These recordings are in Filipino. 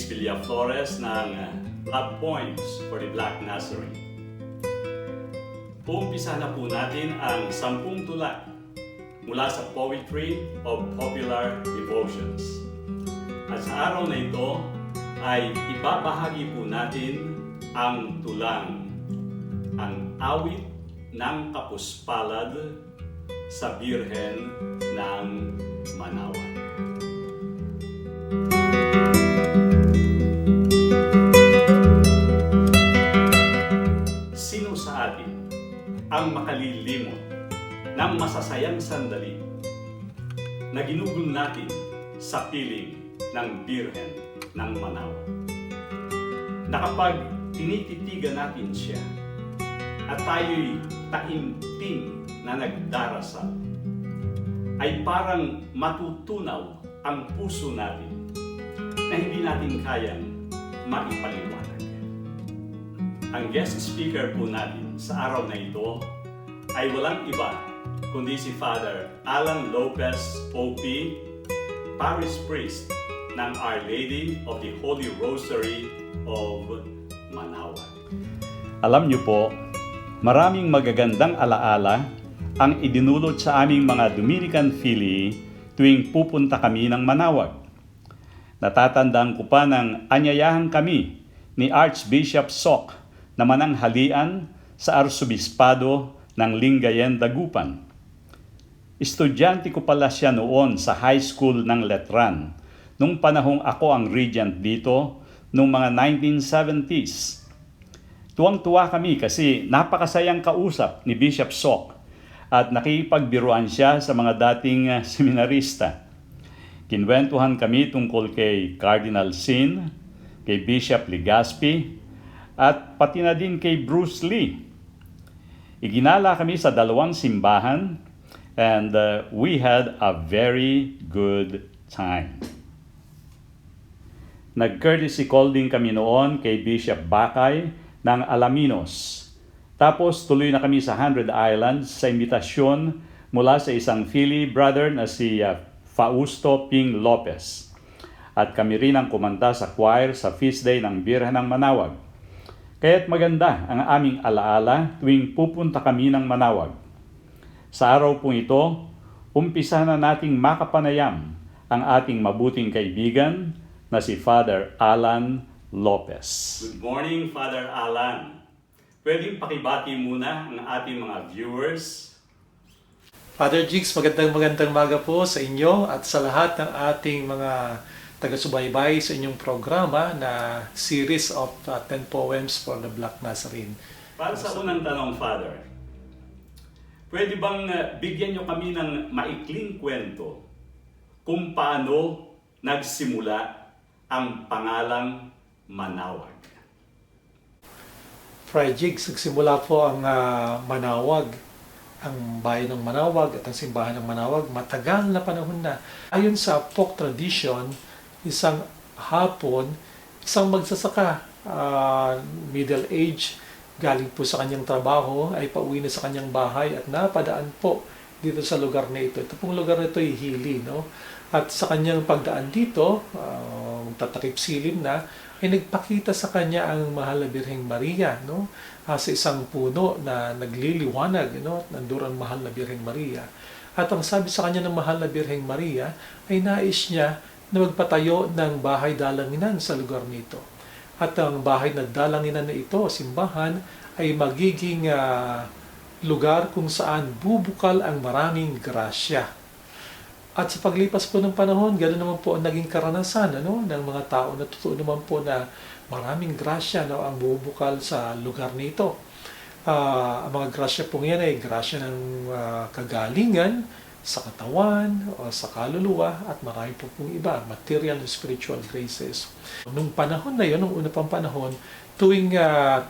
Luis Villaflores ng Love Poems for the Black Nazarene. Uumpisa na po natin ang 10 tula mula sa Poetry of Popular Devotions. At sa araw na ito ay ibabahagi po natin ang tulang Ang Awit ng Kapuspalad sa Birhen ng Manaoag. Sino sa atin ang makalilimot ng masasayang sandali na ginugol natin sa piling ng Birhen ng Manaoag? Na kapag tinititigan natin siya at tayo'y taimtim na nagdarasal, ay parang matutunaw ang puso natin na hindi natin kayang maipaliwanag. Ang guest speaker po natin sa araw na ito ay walang iba kundi si Father Alan Lopez, OP, Parish Priest ng Our Lady of the Holy Rosary of Manaoag. Alam niyo po, maraming magagandang alaala ang idinulot sa aming mga Dominican Filii tuwing pupunta kami ng Manaoag. Natatandaan ko pa nang anyayahan kami ni Archbishop Sok na mananghalian sa Arsobispado ng Lingayen, Dagupan. Estudyante ko pala siya noon sa high school ng Letran nung panahong ako ang regent dito noong mga 1970s. Tuwang-tuwa kami kasi napakasayang kausap ni Bishop Sok at nakipagbiruan siya sa mga dating seminarista. Kinwentuhan kami tungkol kay Cardinal Sin, kay Bishop Legazpi, at pati na din kay Bruce Lee. Iginala kami sa 2 simbahan and we had a very good time. Nag-courtesy call din kami noon kay Bishop Bakay ng Alaminos. Tapos tuloy na kami sa 100 Islands sa imbitasyon mula sa isang Philly brother na si Fausto Ping Lopez. At kami rin ang kumanta sa choir sa Feast Day ng Birhen ng Manaoag. Kaya't maganda ang aming alaala tuwing pupunta kami ng Manaoag. Sa araw pong ito, umpisa na nating makapanayam ang ating mabuting kaibigan na si Father Alan Lopez. Good morning, Father Alan. Pwedeng pakibati muna ang ating mga viewers. Father Jigs, magandang maga po sa inyo at sa lahat ng ating mga taga-subaybay sa inyong programa na series of 10 poems for the Black Nazarene. Para sa unang tanong, Father, pwede bang bigyan nyo kami ng maikling kwento kung paano nagsimula ang pangalang Manaoag? Friar Jigs, nagsimula po ang Manaoag, ang bayan ng Manaoag at ang simbahan ng Manaoag, matagal na panahon na. Ayon sa folk tradition, isang hapon, isang magsasaka, middle age, galing po sa kanyang trabaho, ay pauwi na sa kanyang bahay at napadaan po dito sa lugar na ito. Ito pong lugar na ito ay hili, no? At sa kanyang pagdaan dito, tatakip silim na, ay nagpakita sa kanya ang mahal na Birheng Maria, no? Sa isang puno na nagliliwanag, no? Nandun ang mahal na Birheng Maria. At ang sabi sa kanya ng mahal na Birheng Maria ay nais niya na magpatayo ng bahay dalanginan sa lugar nito. At ang bahay na dalanginan na ito, simbahan, ay magiging lugar kung saan bubukal ang maraming grasya. At sa paglipas po ng panahon, ganoon naman po ang naging karanasan ng mga tao na totoo naman po na maraming grasya na ang bubukal sa lugar nito. Ang mga grasya po yan ay grasya ng kagalingan, sa katawan, o sa kaluluwa, at marami po pong iba, material and spiritual graces. Nung panahon na yun, nung una pang panahon, tuwing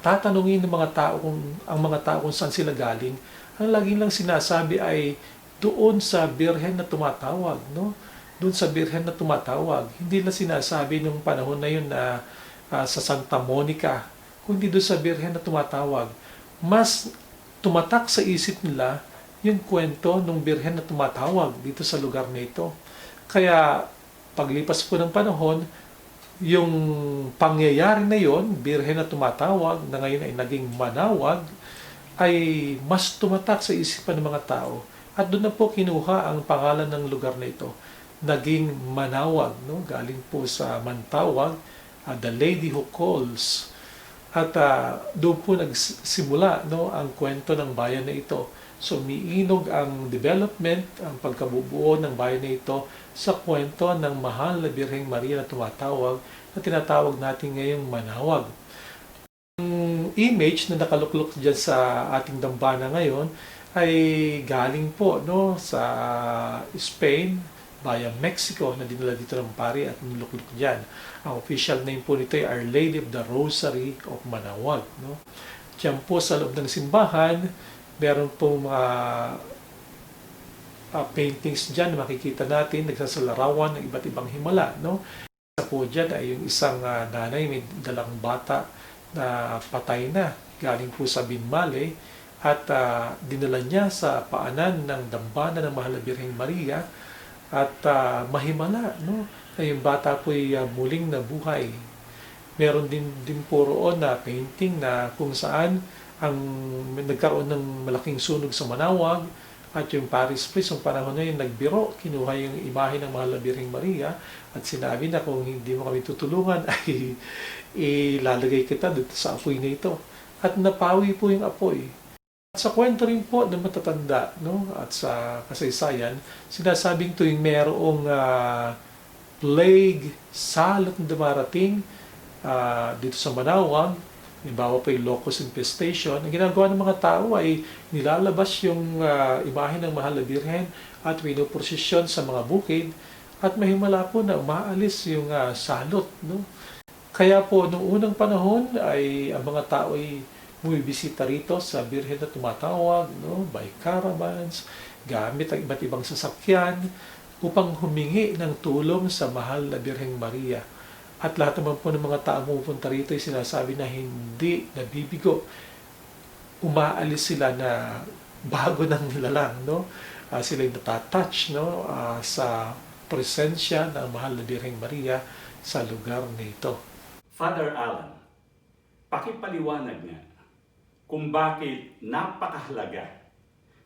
tatanungin ng mga tao ang mga tao kung saan sila galing, ang laging lang sinasabi ay doon sa Birhen na tumatawag, no? Doon sa Birhen na tumatawag. Hindi lang sinasabi nung panahon na yun na sa Santa Monica, kundi doon sa Birhen na tumatawag. Mas tumatak sa isip nila yung kwento ng Birhen na tumatawag dito sa lugar na ito. Kaya paglipas po ng panahon, yung pangyayari na yon, Birhen na tumatawag, na ngayon ay naging manawag, ay mas tumatak sa isipan ng mga tao. At doon na po kinuha ang pangalan ng lugar na ito. Naging manawag, no? Galing po sa mantawag, the lady who calls. At doon po nagsimula, no, ang kwento ng bayan na ito. So umiinog ang development, ang pagkabubuo ng bayan na ito sa kwento ng mahal na Birheng Maria na tumatawag, na tinatawag natin ngayong manawag. Ang image na nakaluklok dyan sa ating dambana ngayon ay galing po, no, sa Spain via Mexico, na dinala dito ng pari at niluklok dyan. Ang official name po nito ay Our Lady of the Rosary of Manawag. No? Diyan po sa loob ng simbahan, meron po mga paintings dyan na makikita natin, nagsasalarawan ng iba't ibang himala. No? Isa po dyan ay yung isang nanay may dalang bata na patay na, galing po sa Binmale, at dinala niya sa paanan ng dambana ng Mahal na Birheng Maria, at mahimala, no? Na yung bata po ay muling nabuhay. Meron din po roon na painting na kung saan ang nagkaroon ng malaking sunog sa Manawag, at yung Paris Priest, yung panahon na yun, nagbiro, kinuha yung imahe ng Mahal na Birheng Maria, at sinabi na kung hindi mo kami tutulungan, ay ilalagay kita dito sa apoy na ito. At napawi po yung apoy. At sa kwento rin po ng matatanda, no, at sa kasaysayan, sinasabing tuwing merong plague, salot na dumarating dito sa Manawag, halimbawa po yung locust infestation, ang ginagawa ng mga tao ay nilalabas yung imahe ng Mahal na Birhen at pinuprosesyon sa mga bukid, at mahimala po na umaalis yung salot. No? Kaya po, noong unang panahon ay ang mga tao ay bumibisita rito sa Birhen na tumatawag, no? By caravans, gamit ang iba't ibang sasakyan upang humingi ng tulong sa Mahal na Birheng Maria. At lahat naman po ng mga tao pupunta rito ay sinasabi na hindi nabibigo. Umaalis sila na bago ng nilalang, no? Sila yung natatouch, no? Sa presensya ng Mahal na Birheng Maria sa lugar nito. Father Alan, pakipaliwanag nga kung bakit napakahalaga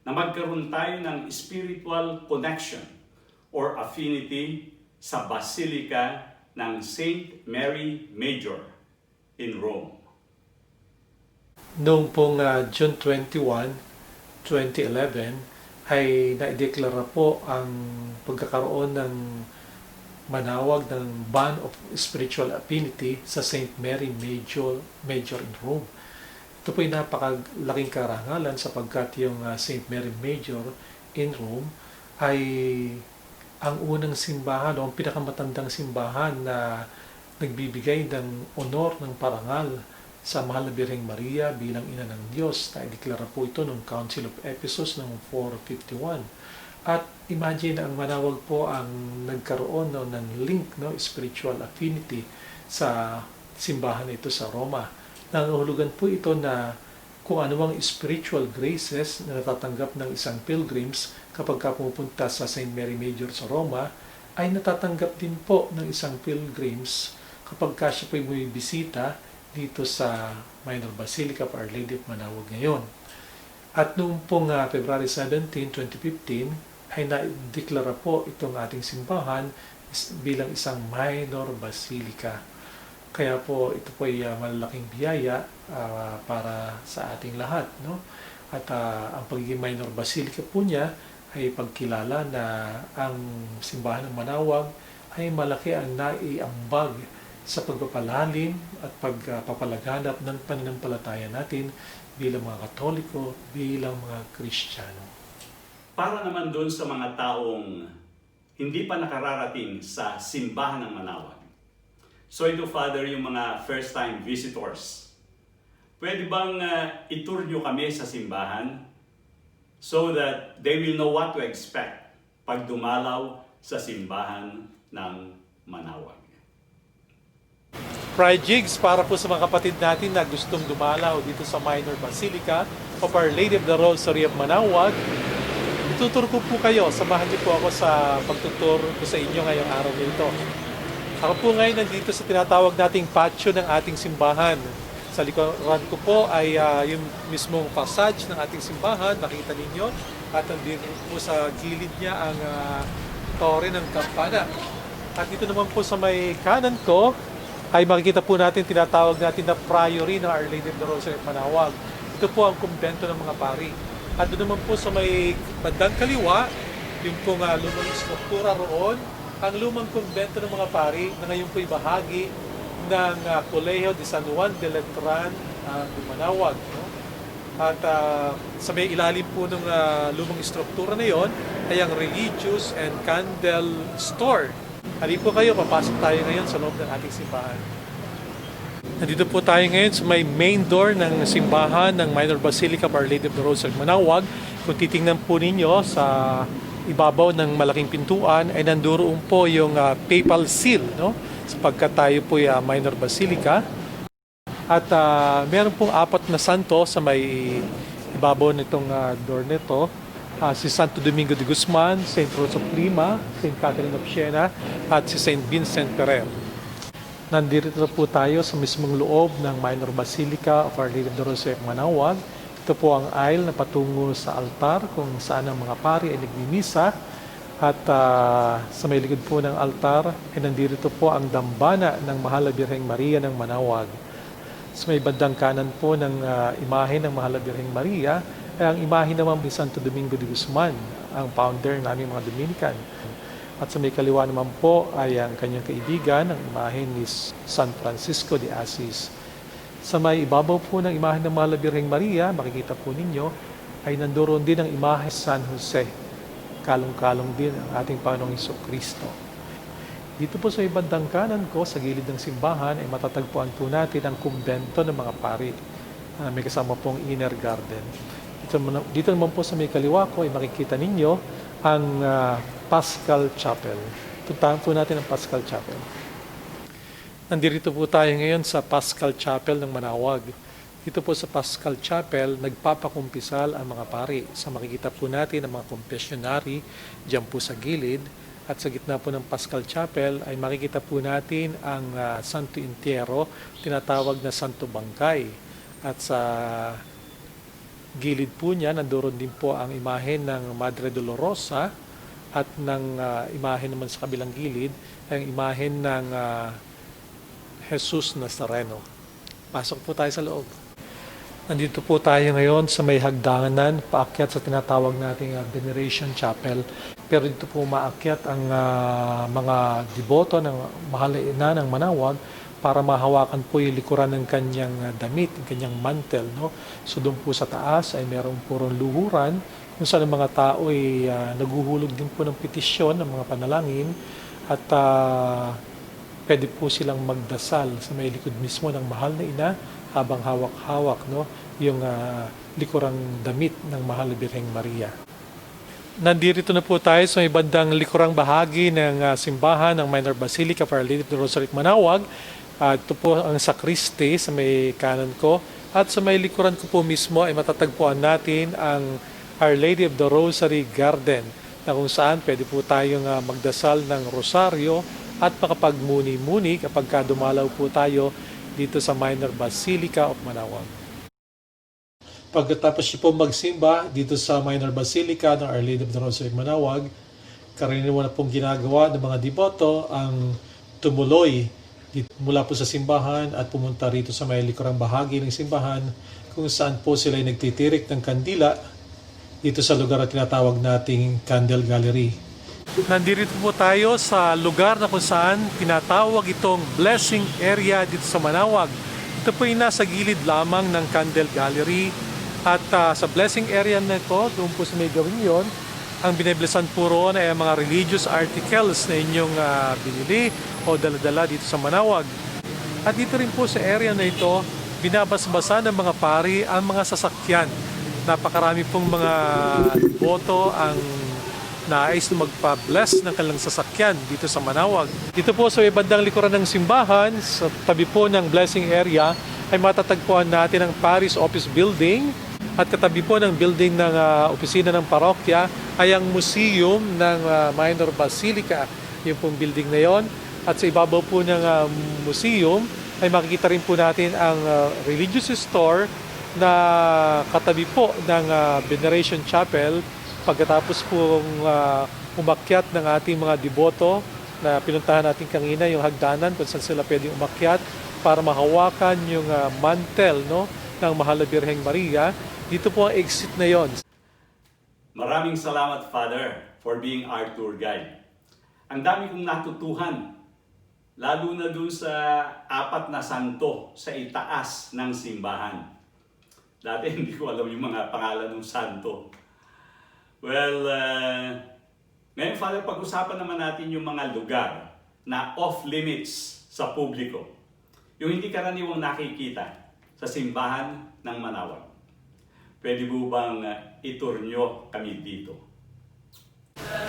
na magkaroon tayo ng spiritual connection or affinity sa Basilica ng Saint Mary Major in Rome. Noong pong June 21, 2011, ay naideklara po ang pagkakaroon ng manawag ng Band of Spiritual Affinity sa Saint Mary Major in Rome. Ito po ay napakalaking karangalan sapagkat yung Saint Mary Major in Rome ay ang unang simbahan o ang pinakamatandang simbahan na nagbibigay ng honor ng parangal sa Mahal na Birheng Maria bilang ina ng Diyos. Naideklara po ito noong Council of Ephesus noong 451. At imagine, ang manawag po ang nagkaroon ng link, no, spiritual affinity sa simbahan ito sa Roma. Nangahulugan po ito na kung anumang spiritual graces na natatanggap ng isang pilgrims kapag pupunta sa St. Mary Major sa Roma, ay natatanggap din po ng isang pilgrims kapag siya po ay bumibisita dito sa Minor Basilica of Our Lady of Manawag ngayon. At noong pong February 17, 2015, ay na-deklara po itong ating simbahan bilang isang Minor Basilica. Kaya po ito po ay malaking biyaya para sa ating lahat, no? At ang pagiging Minor Basilica po niya ay pagkilala na ang simbahan ng Manawag ay malaki ang naiambag sa pagpapalalim at pagpapalaganap ng pananampalataya natin bilang mga Katoliko, bilang mga Kristiyano. Para naman doon sa mga taong hindi pa nakararating sa simbahan ng Manawag. So ito, Father, yung mga first-time visitors. Pwede bang itour nyo kami sa simbahan so that they will know what to expect pag dumalaw sa simbahan ng Manawag? Fry Jigs, para po sa mga kapatid natin na gustong dumalaw dito sa Minor Basilica of Our Lady of the Rosary of Manawag, itutur ko po kayo. Samahan niyo po ako sa pagtutur ko sa inyo ngayong araw nito. Ako po ngayon nandito sa tinatawag nating patio ng ating simbahan. Sa likuran ko po ay yung mismong passage ng ating simbahan, makita ninyo. At nandito po sa gilid niya ang tore ng kampana. At dito naman po sa may kanan ko ay makikita po natin tinatawag natin na priory ng Our Lady of the Rosary of Manaoag. Ito po ang kumbento ng mga pari. At doon naman po sa may bandang kaliwa, yung pong lumang struktura roon, ang lumang kumbento ng mga pari na ngayon po'y bahagi ng Colegio de San Juan de Letran de Manaoag. No? At sa may ilalim po ng lumang struktura na yon ay ang Religious and Candle Store. Halika po kayo, papasok tayo ngayon sa loob ng ating simbahan. Nandito po tayo ngayon sa may main door ng simbahan ng Minor Basilica of Our Lady of the Rosary of Manaoag. Kung titingnan po ninyo sa ibabaw ng malaking pintuan ay nandoon po yung papal seal, no? Sapagkat tayo po ay minor basilica. At meron pong 4 na santo sa may ibabaw nitong door nito. Si Santo Domingo de Guzman, Saint Rose of Lima, Saint Catherine of Siena, at si Saint Vincent Ferrer. Nandito po tayo sa mismong loob ng Minor Basilica of Our Lady of the Rosary of Manaoag. Ito po ang aisle na patungo sa altar kung saan ang mga pari ay nagmimisa. At sa may likod po ng altar ay nandito po ang dambana ng Mahal na Birheng Maria ng Manaoag. Sa may bandang kanan po ng imahe ng Mahal na Birheng Maria ay ang imahe naman ni Santo Domingo de Guzman, ang founder namin mga Dominican. At sa may kaliwa naman po ay ang kanyang kaibigan, ang imahe ni San Francisco de Assis. Sa may ibabaw po ng imahe ng Mahal na Birheng Maria, makikita po ninyo, ay nandoon din ang imahe San Jose. Kalong-kalong din ang ating Panginoong Jesucristo. Dito po sa ibandang kanan ko, sa gilid ng simbahan, ay matatagpuan po natin ang kumbento ng mga pari. May kasama pong inner garden. Dito naman po sa may kaliwa ko, ay makikita ninyo ang Paschal Chapel. Puntahan po natin ang Paschal Chapel. Nandito po tayo ngayon sa Paschal Chapel ng Manaoag. Dito po sa Paschal Chapel, nagpapakumpisal ang mga pari. Sa makikita po natin ang mga confessionary diyan po sa gilid. At sa gitna po ng Paschal Chapel ay makikita po natin ang Santo Entierro, tinatawag na Santo Bangkay. At sa gilid po niya, nandoon din po ang imahe ng Madre Dolorosa at ng imahe naman sa kabilang gilid ay ang imahe ng Jesus Nazareno. Pasok po tayo sa loob. Nandito po tayo ngayon sa may hagdanan, paakyat sa tinatawag nating Veneration Chapel. Pero dito po maakyat ang mga deboto ng Mahal na Ina ng Manaoag para mahawakan po yung likuran ng kanyang damit, yung kanyang mantel. No? So doon po sa taas ay merong purong luhuran kung saan ang mga tao ay naguhulog din po ng petisyon, ng mga panalangin at pwede po silang magdasal sa may likod mismo ng Mahal na Ina habang hawak-hawak yung likurang damit ng Mahal na Birheng Maria. Nandito na po tayo sa may bandang likurang bahagi ng simbahan ng Minor Basilica of Our Lady of the Rosary of Manaoag. Ito po ang sakriste sa may kanan ko. At sa may likuran ko po mismo ay matatagpuan natin ang Our Lady of the Rosary Garden na kung saan pwede po tayong magdasal ng rosaryo at makapagmuni-muni kapag dumalaw po tayo dito sa Minor Basilica of Manaoag. Pagkatapos niyo po magsimba dito sa Minor Basilica ng Our Lady of the Rosary of Manaoag, karaniwan na pong ginagawa ng mga deboto ang tumuloy mula po sa simbahan at pumunta rito sa may likurang bahagi ng simbahan kung saan po sila ay nagtitirik ng kandila dito sa lugar na tinatawag nating Candle Gallery. Nandito po tayo sa lugar na kung saan tinatawag itong blessing area dito sa Manaoag. Ito po ay nasa gilid lamang ng Candle Gallery at sa blessing area na ito, doon po sa may gawin yon, ang biniblesan po roon ay mga religious articles na inyong binili o daladala dito sa Manaoag. At dito rin po sa area na ito, binabasbasa ng mga pari ang mga sasakyan. Napakarami pong mga boto ang nais na magpa-bless ng kanilang sasakyan dito sa Manaoag. Dito po sa bandang likuran ng simbahan, sa tabi po ng blessing area, ay matatagpuan natin ang Parish Office Building at katabi po ng building ng opisina ng parokya ay ang museum ng Minor Basilica. Yung pong building na yon At sa ibabaw po ng museum ay makikita rin po natin ang religious store na katabi po ng Veneration Chapel. Pagkatapos po umakyat ng ating mga deboto na pinuntahan natin kanina, yung hagdanan kung saan sila pwedeng umakyat para mahawakan yung mantel, no, ng Mahal na Birheng Maria. Dito po ang exit na yon. Maraming salamat, Father, for being our tour guide. Ang dami kong natutuhan, lalo na dun sa 4 na santo sa itaas ng simbahan. Dati hindi ko alam yung mga pangalan ng santo. Well, ngayon, Father, pag-usapan naman natin yung mga lugar na off-limits sa publiko. Yung hindi karaniwang nakikita sa simbahan ng Manaoag. Pwede po bang itur nyo kami dito?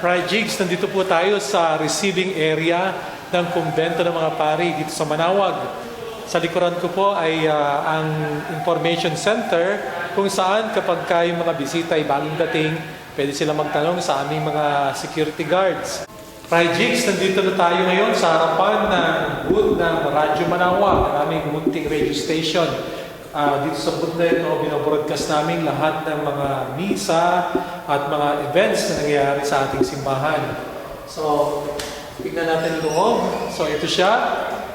Fray Jigs, nandito po tayo sa receiving area ng kumbento ng mga pari dito sa Manaoag. Sa likuran ko po ay ang information center kung saan kapag yung mga bisita ay bagong dating, pwede sila magtanong sa aming mga security guards. Fray Jigs, nandito na tayo ngayon sa harapan ng booth ng Radyo Manaoag, ang aming munting radio station. Dito sa booth na ito, binobroadcast namin lahat ng mga misa at mga events na nangyayari sa ating simbahan. So, tignan natin ang loob. So, ito siya.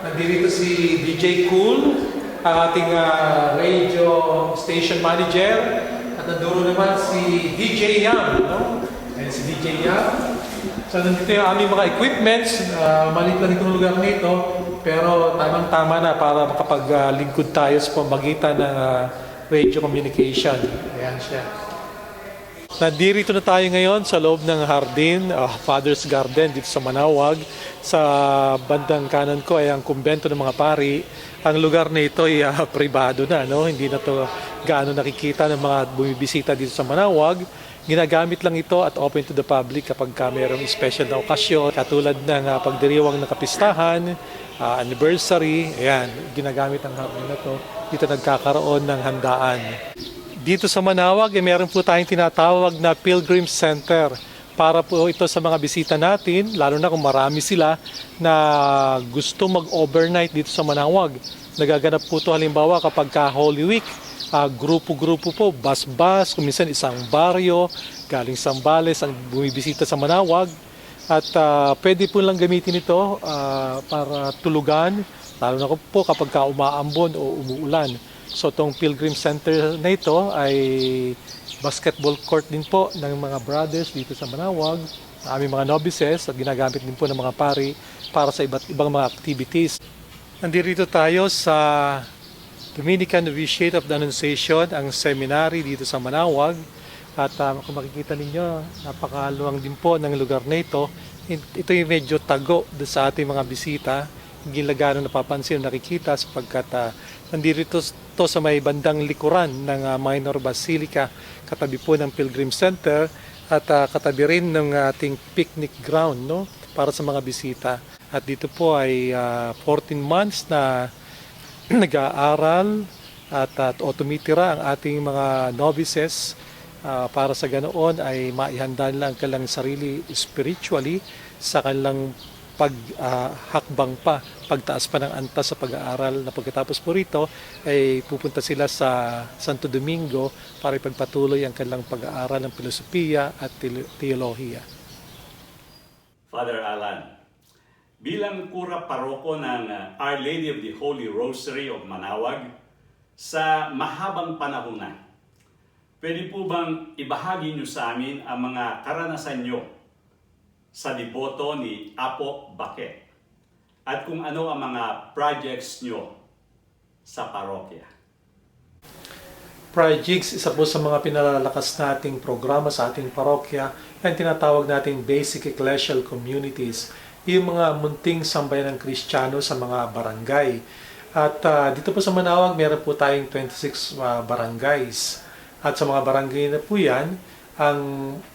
Nandito si DJ Cool, ang ating radio station manager. At nanduro naman si DJ Yam. No? Ayan si DJ Yam. So, nandito yung aming mga equipments. Maliit lang itong lugar nito. Pero tamang-tama na para makapaglingkod tayo sa pamagitan ng radio communication. Ayan siya. Nandito na tayo ngayon sa loob ng hardin, Father's Garden dito sa Manaoag. Sa bandang kanan ko ay ang kumbento ng mga pari. Ang lugar na ito ay pribado na, no? Hindi na to gaano nakikita ng mga bumibisita dito sa Manaoag. Ginagamit lang ito at open to the public kapag mayroong special na okasyon, katulad ng pagdiriwang ng kapistahan, anniversary. Ayan, ginagamit ang hardin na to. Dito nagkakaroon ng handaan. Dito sa Manaoag, meron po tayong tinatawag na Pilgrim Center. Para po ito sa mga bisita natin, lalo na kung marami sila na gusto mag-overnight dito sa Manaoag. Nagaganap po ito halimbawa kapag Holy Week. Grupo-grupo po, bus-bus, kuminsan isang baryo, galing Sambales ang bumibisita sa Manaoag. At pwede po lang gamitin ito para tulugan, lalo na po kapag umaambon o umuulan. So itong Pilgrim Center na ito ay basketball court din po ng mga brothers dito sa Manaoag, aming mga novices, at ginagamit din po ng mga pari para sa iba't ibang mga activities. Nandito tayo sa Dominican Novitiate of the Annunciation, ang seminary dito sa Manaoag. At kung makikita ninyo, napakaluwang din po ng lugar na ito. Ito yung medyo tago sa ating mga bisita. Hindi lagano napapansin o nakikita sapagkat nandito to sa may bandang likuran ng Minor Basilica, katabi po ng Pilgrim Center at katabi rin ng ating picnic ground, no, para sa mga bisita. At dito po ay 14 months na nag-aaral at tumitira ang ating mga novices para sa ganoon ay maihanda nila ang kanilang sarili spiritually sa kanilang paghakbang pa, pagtaas pa ng antas sa pag-aaral, na pagkatapos po rito ay pupunta sila sa Santo Domingo para ipagpatuloy ang kanilang pag-aaral ng filosofiya at teolohiya. Father Alan, bilang kura paroko ng Our Lady of the Holy Rosary of Manaoag, sa mahabang panahon na, pwede po bang ibahagi nyo sa amin ang mga karanasan nyo sa deboto ni Apo Baquet at kung ano ang mga projects nyo sa parokya? Projects, isa po sa mga pinalalakas nating programa sa ating parokya, ang tinatawag nating Basic Ecclesial Communities, yung mga munting sambayan ng Kristiyano sa mga barangay. At dito po sa Manaoag, meron po tayong 26 barangays. At sa mga barangay na po yan, ang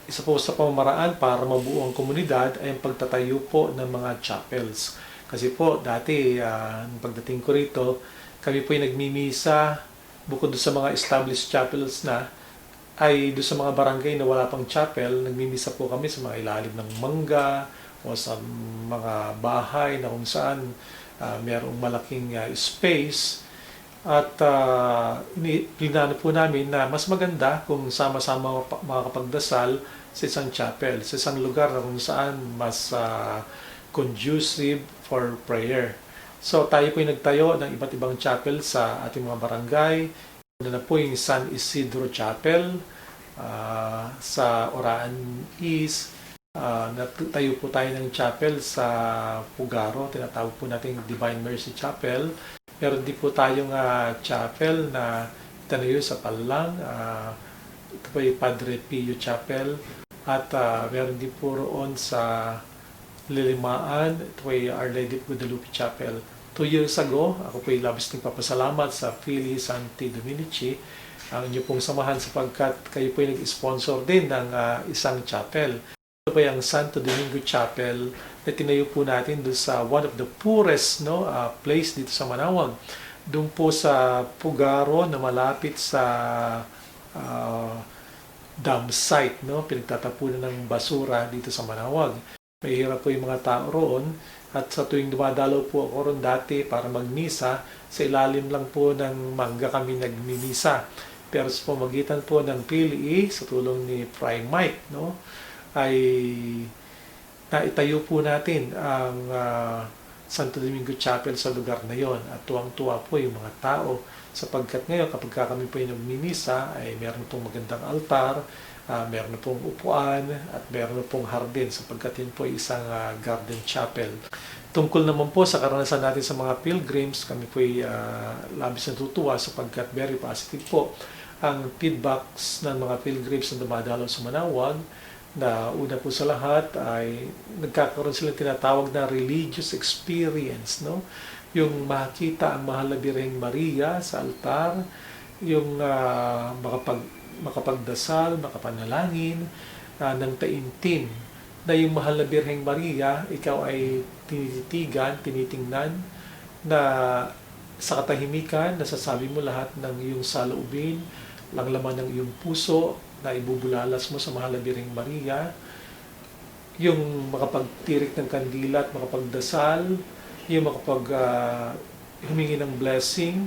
isa po sa pamamaraan para mabuo ang komunidad ay ang pagtatayo po ng mga chapels. Kasi po, dati, pagdating ko rito, kami po ay nagmimisa, bukod sa mga established chapels na, ay doon sa mga barangay na wala pang chapel, nagmimisa po kami sa mga ilalim ng mangga o sa mga bahay na kung saan mayroong malaking space. At plinano po namin na mas maganda kung sama-sama makakapagdasal sa isang chapel, sa isang lugar na kung saan mas conducive for prayer. So tayo po yung nagtayo ng iba't ibang chapel sa ating mga barangay. Una na po yung San Isidro Chapel sa Oraan East. Natayo po tayo ng chapel sa Pugaro, tinatawag po natin Divine Mercy Chapel. Meron din po tayong chapel na tanayo sa Palang, ito po yung Padre Pio Chapel. At meron din po roon sa Lilimaan, ito po yung Our Lady of Guadalupe Chapel. 2 years ago, ako po yung labis nagpapasalamat sa Fili Santi Dominici, ang inyo pong samahan sapagkat kayo po yung nag-sponsor din ng isang chapel. Ito po yung Santo Domingo Chapel na tinayo po natin doon sa one of the poorest place dito sa Manawag. Doon po sa Pugaro na malapit sa dam site, pinagtatapunan ng basura dito sa Manawag. Mahirap po yung mga tao roon at sa tuwing dumadalaw po ako roon dati para magmisa, sa ilalim lang po ng mangga kami nagmimisa. Pero sa pamagitan po ng PLE, sa tulong ni Fry Mike, ay naitayo po natin ang Santo Domingo Chapel sa lugar na yon at tuwang-tuwa po yung mga tao sapagkat ngayon kapag kami po yung nagmimisa ay meron pong magandang altar, meron pong upuan at meron pong hardin sapagkat yun po isang garden chapel. Tungkol naman po sa karanasan natin sa mga pilgrims, kami po ay labis natutuwa sapagkat very positive po ang feedbacks ng mga pilgrims na dumadalaw sa Manawag. Na una po sa lahat ay nagkakaroon silang tinatawag na religious experience, yung makita ang mahal na Birheng Maria sa altar, yung makapagdasal, makapanalangin ng taimtim na yung mahal na Birheng Maria, ikaw ay tinititigan, tinitingnan na sa katahimikan, nasasabi mo lahat ng iyong saloobin, lang laman ng iyong puso, na ibubulalas mo sa mahal na Birheng Maria, yung makapagtirik ng kandila at makapagdasal, yung humingi ng blessing,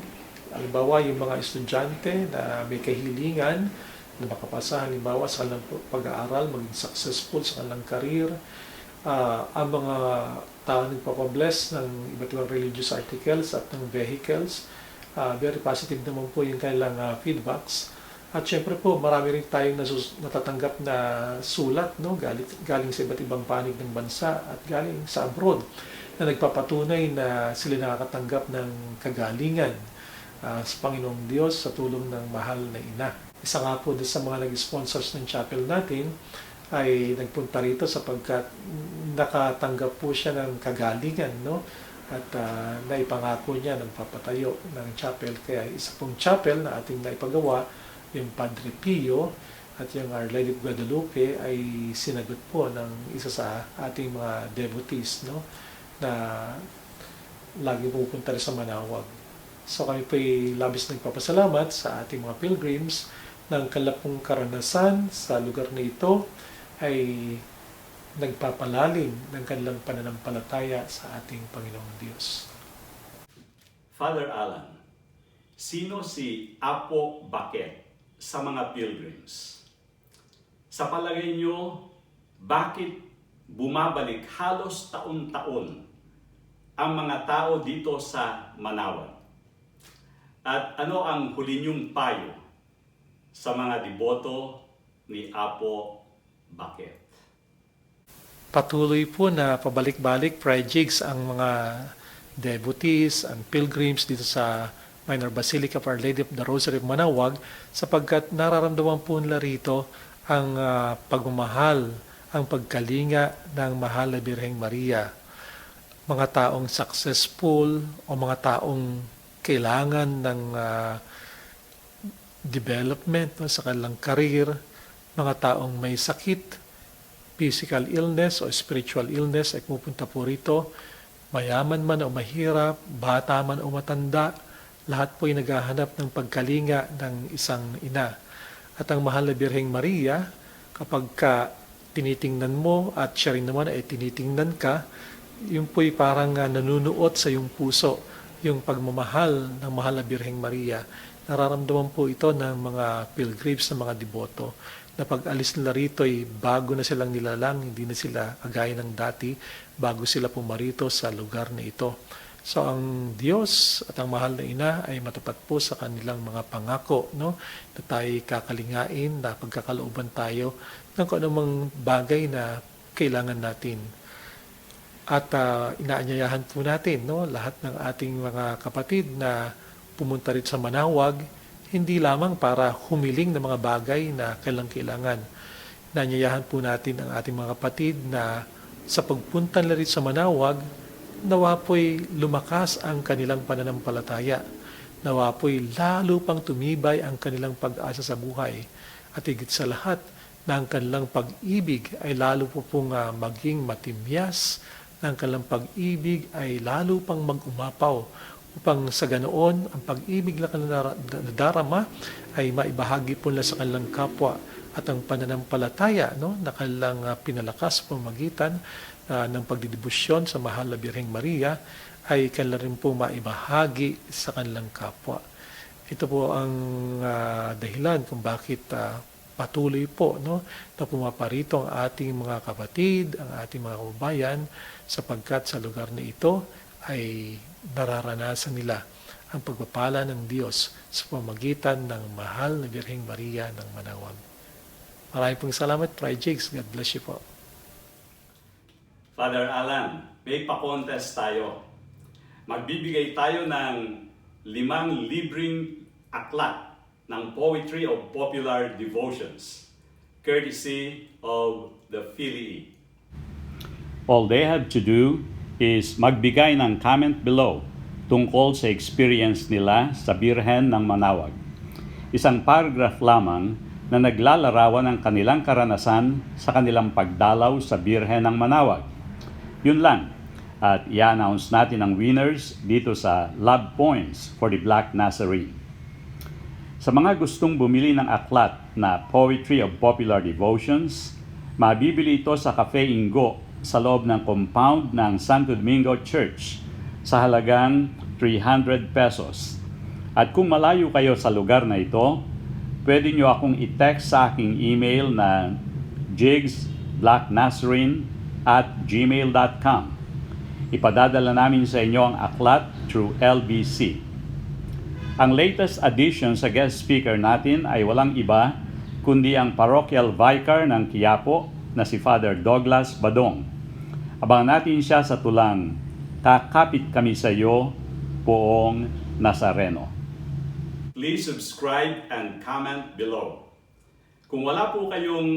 halimbawa yung mga estudyante na may kahilingan na makapasa halimbawa sa kanilang pag-aaral, maging successful sa kanilang career, ang mga tao nagpapabless ng iba't ibang religious articles at ng vehicles, very positive naman po yung kanilang feedbacks. At syempre po, marami rin tayong natatanggap na sulat, galing sa iba't ibang panig ng bansa at galing sa abroad na nagpapatunay na sila nakakatanggap ng kagalingan sa Panginoong Diyos sa tulong ng mahal na ina. Isa nga po sa mga nag-sponsors ng chapel natin ay nagpunta rito sapagkat nakatanggap po siya ng kagalingan, at naipangako niya ng papatayo ng chapel. Kaya isa pong chapel na ating naipagawa, yung Padre Pio at yung Our Lady of Guadalupe ay sinagot po ng isa sa ating mga devotees, na lagi pupunta rin sa Manawag. So kami po ay labis nagpapasalamat sa ating mga pilgrims ng kalapong karanasan sa lugar na ito ay nagpapalalim ng kanilang pananampalataya sa ating Panginoong Diyos. Father Alan, sino si Apo Baquet sa mga pilgrims? Sa palagay nyo, bakit bumabalik halos taon-taon ang mga tao dito sa Manawag? At ano ang huli niyong payo sa mga deboto ni Apo Baquet? Patuloy po na pabalik-balik prayer jigs ang mga devotees and pilgrims dito sa Minor Basilica of Our Lady of the Rosary of Manawag sapagkat nararamdaman po nila rito ang pagmamahal, ang pagkalinga ng mahal na Birheng Maria. Mga taong successful o mga taong kailangan ng development sa kanilang career, mga taong may sakit, physical illness o spiritual illness ay pupunta po rito, mayaman man o mahirap, bata man o matanda, lahat po ay naghahanap ng pagkalinga ng isang ina. At ang mahal na Birheng Maria, kapag tinitingnan mo at siya rin naman ay tinitingnan ka, yun po'y parang nanunuot sa iyong puso, yung pagmamahal ng mahal na Birheng Maria. Nararamdaman po ito ng mga pilgrims, ng mga deboto, na pag alis nila rito ay bago na silang nilalang, hindi na sila kagaya ng dati, bago sila pumarito sa lugar na ito. So ang Diyos at ang mahal na ina ay matapat po sa kanilang mga pangako, no? Na tayo kakalingain, na pagkakalooban tayo ng kung anumang bagay na kailangan natin. At inaanyayahan po natin, no, lahat ng ating mga kapatid na pumunta rin sa Manawag, hindi lamang para humiling ng mga bagay na kailangan. Inaanyayahan po natin ang ating mga kapatid na sa pagpunta nila rin sa Manawag, nawa po'y lumakas ang kanilang pananampalataya. Nawa po'y lalo pang tumibay ang kanilang pag-asa sa buhay. At higit sa lahat, na ang kanilang pag-ibig ay lalo po pong maging matimyas, na ang kanilang pag-ibig ay lalo pang mag-umapaw, upang sa ganoon, ang pag-ibig na kanilang nadarama ay maibahagi po nila sa kanilang kapwa, at ang pananampalataya, no, na kanilang pinalakas pamagitan ng pagdidibusyon sa mahal na Birheng Maria ay kanila rin po maibahagi sa kanilang kapwa. Ito po ang dahilan kung bakit patuloy po, no, na pumaparito ang ating mga kapatid, ang ating mga kababayan, sapagkat sa lugar na ito ay nararanasan nila ang pagpapala ng Diyos sa pamagitan ng mahal na Birheng Maria ng Manawag. Maraming pong salamat, Fray Jigs. God bless you po. Father Alan, may pa-contest tayo. Magbibigay tayo ng 5 libreng aklat ng Poetry of Popular Devotions, courtesy of the Filii. All they have to do is magbigay ng comment below tungkol sa experience nila sa Birhen ng Manawag. Isang paragraph lamang na naglalarawan ng kanilang karanasan sa kanilang pagdalaw sa Birhen ng Manawag. Yun lang. At i-announce natin ang winners dito sa Love Points for the Black Nazarene. Sa mga gustong bumili ng aklat na Poetry of Popular Devotions, mabibili ito sa Cafe Ingo sa loob ng compound ng Santo Domingo Church sa halagang 300 pesos. At kung malayo kayo sa lugar na ito, pwede nyo akong i-text sa aking email na jigsblacknazarene@gmail.com. Ipadadala namin sa inyo ang aklat through LBC. Ang latest addition sa guest speaker natin ay walang iba kundi ang parochial vicar ng Quiapo na si Father Douglas Badong. Abangan natin siya sa tulang Kakapit Kami sa Iyo, Poong Nazareno. Please subscribe and comment below. Kung wala po kayong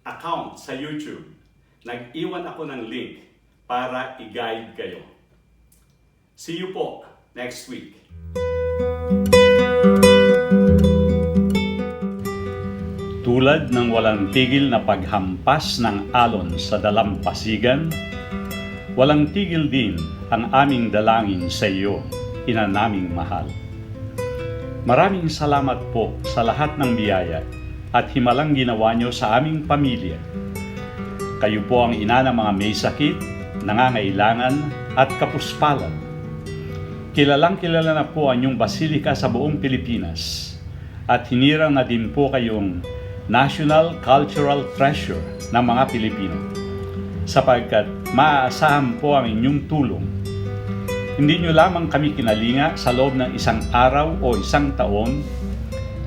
account sa YouTube, nag-iwan ako ng link para i-guide kayo. See you po next week. Tulad ng walang tigil na paghampas ng alon sa dalampasigan, walang tigil din ang aming dalangin sa iyo, ina naming mahal. Maraming salamat po sa lahat ng biyaya at himalang ginawa niyo sa aming pamilya. Kayo po ang ina ng mga may sakit, nangangailangan at kapuspalan. Kilalang kilala na po ang inyong basilika sa buong Pilipinas at hinirang na din po kayong National Cultural Treasure ng mga Pilipino sapagkat maaasahan po ang inyong tulong. Hindi nyo lamang kami kinalinga sa loob ng isang araw o isang taon,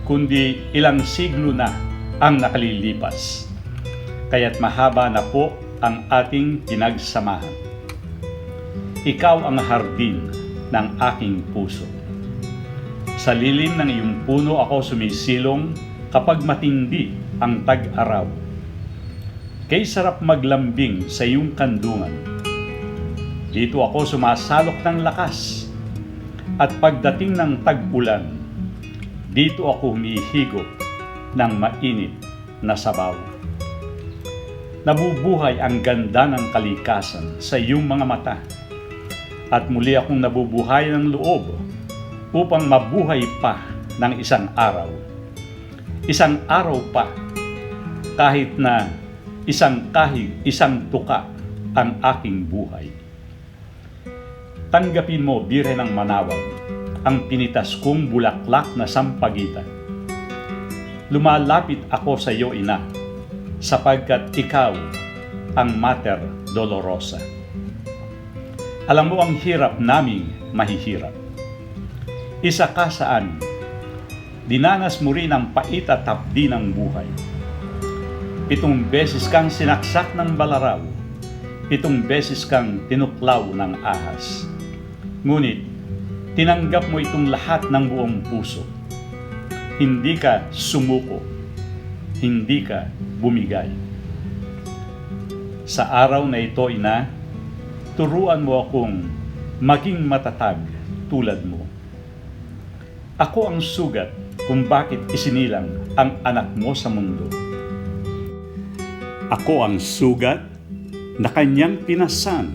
kundi ilang siglo na ang nakalilipas. Kaya't mahaba na po ang ating pinagsamahan. Ikaw ang hardin ng aking puso. Sa lilim ng iyong puno ako sumisilong kapag matindi ang tag-araw. Kay sarap maglambing sa iyong kandungan. Dito ako sumasalok ng lakas. At pagdating ng tag-ulan, dito ako humihigop ng mainit na sabaw. Nabubuhay ang ganda ng kalikasan sa iyong mga mata. At muli akong nabubuhay ng loob upang mabuhay pa ng isang araw. Isang araw pa, kahit na isang kahig, isang tuka ang aking buhay. Tanggapin mo, Birhen ng Manawag, ang pinitas kong bulaklak na sampagitan. Lumalapit ako sa iyo, Ina, sapagkat ikaw ang Mater Dolorosa. Alam mo ang hirap naming mahihirap. Isa ka sa amin. Dinanas mo rin ang pait at hapdi ng buhay. 7 beses kang sinaksak ng balaraw. 7 beses kang tinuklaw ng ahas. Ngunit, tinanggap mo itong lahat ng buong puso. Hindi ka sumuko. Hindi ka bumigay. Sa araw na ito, Ina, turuan mo akong maging matatag tulad mo. Ako ang sugat kung bakit isinilang ang anak mo sa mundo. Ako ang sugat na kanyang pinasan.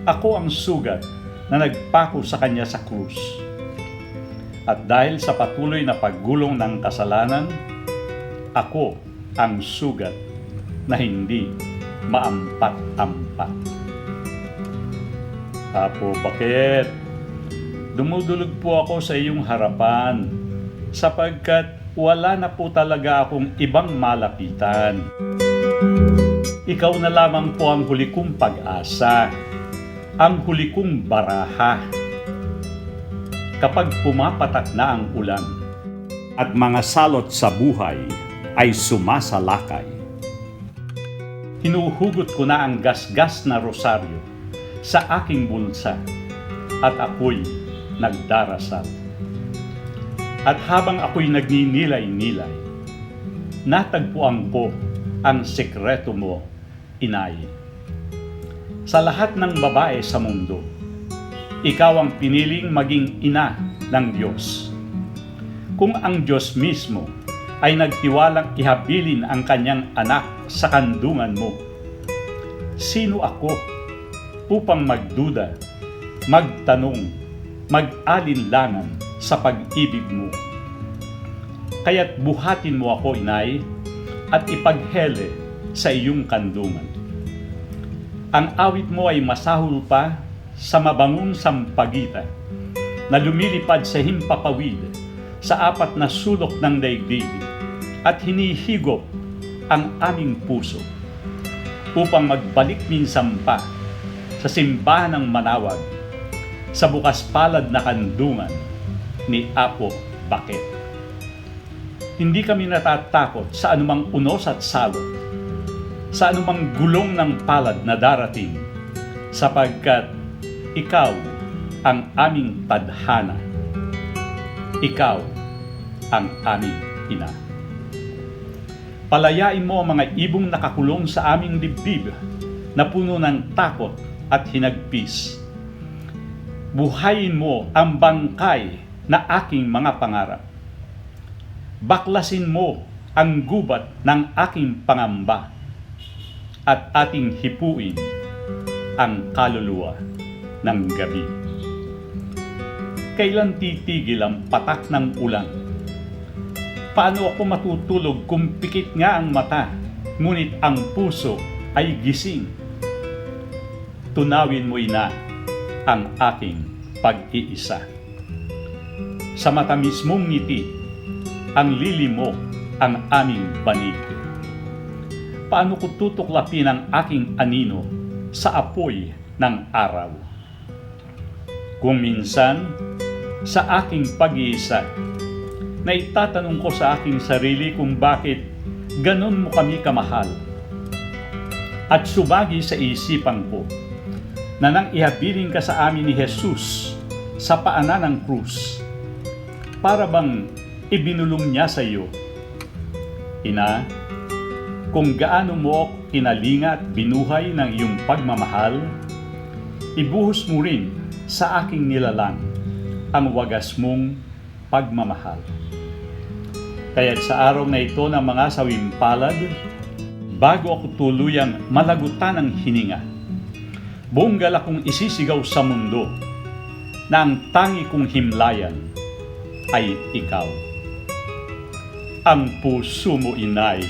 Ako ang sugat na nagpako sa kanya sa krus. At dahil sa patuloy na paggulong ng kasalanan, ako ang sugat na hindi maampat-ampat. Apo, bakit? Dumudulog po ako sa iyong harapan sapagkat wala na po talaga akong ibang malapitan. Ikaw na lamang po ang huli kong pag-asa, ang huli kong baraha. Kapag pumapatak na ang ulan at mga salot sa buhay ay sumasalakay, hinuhugot ko na ang gasgas na rosaryo sa aking bulsa at ako'y nagdarasal. At habang ako'y nagninilay-nilay, natagpuan ko ang sekreto mo, Inay. Sa lahat ng babae sa mundo, ikaw ang piniling maging ina ng Diyos. Kung ang Diyos mismo ay nagtiwalang ihabilin ang kanyang anak sa kandungan mo, sino ako upang magduda, magtanong, mag-alinlangan sa pag-ibig mo? Kaya't buhatin mo ako, Inay, at ipaghele sa iyong kandungan. Ang awit mo ay masahol pa sa mabangong sampagitan na lumilipad sa himpapawid sa 4 na sulok ng daigdig at hinihigop ang aming puso upang magbalik minsan pa sa simbahan ng Manawag sa bukas palad na kandungan ni Apo Bakit. Hindi kami natatakot sa anumang unos at salot, sa anumang gulong ng palad na darating, sapagkat ikaw ang aming tadhana. Ikaw ang aming ina. Palayain mo ang mga ibong nakakulong sa aming dibdib na puno ng takot at hinagpis. Buhayin mo ang bangkay na aking mga pangarap. Baklasin mo ang gubat ng aking pangamba at ating hipuin ang kaluluwa ng gabi. Kailan titigil ang patak ng ulan? Paano ako matutulog kung pikit nga ang mata, ngunit ang puso ay gising? Tunawin mo, Ina, ang aking pag-iisa. Sa mata mismong ngiti, ang lili mo ang aming banig. Paano ko tutuklapin ang aking anino sa apoy ng araw? Kung minsan, sa aking pag-iisa, na itatanong ko sa aking sarili kung bakit ganon mo kami kamahal. At subagi sa isipan ko na nang ihabiling ka sa amin ni Jesus sa paanan ng krus, para bang ibinulong niya sa iyo, Ina, kung gaano mo kinalinga at binuhay ng iyong pagmamahal, ibuhos mo rin sa aking nilalang ang wagas mong pagmamahal. Kaya't sa araw na ito ng mga sawimpalad, bago ako tuluyang malagutan ng hininga, buong galak kong isisigaw sa mundo na ang tangi kong himlayan ay ikaw. Ang puso mo, Inay,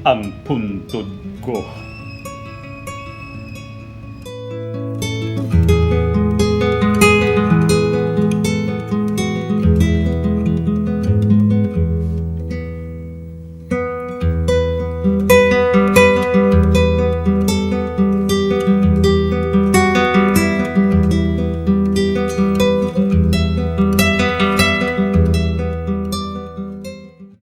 ang puntod ko.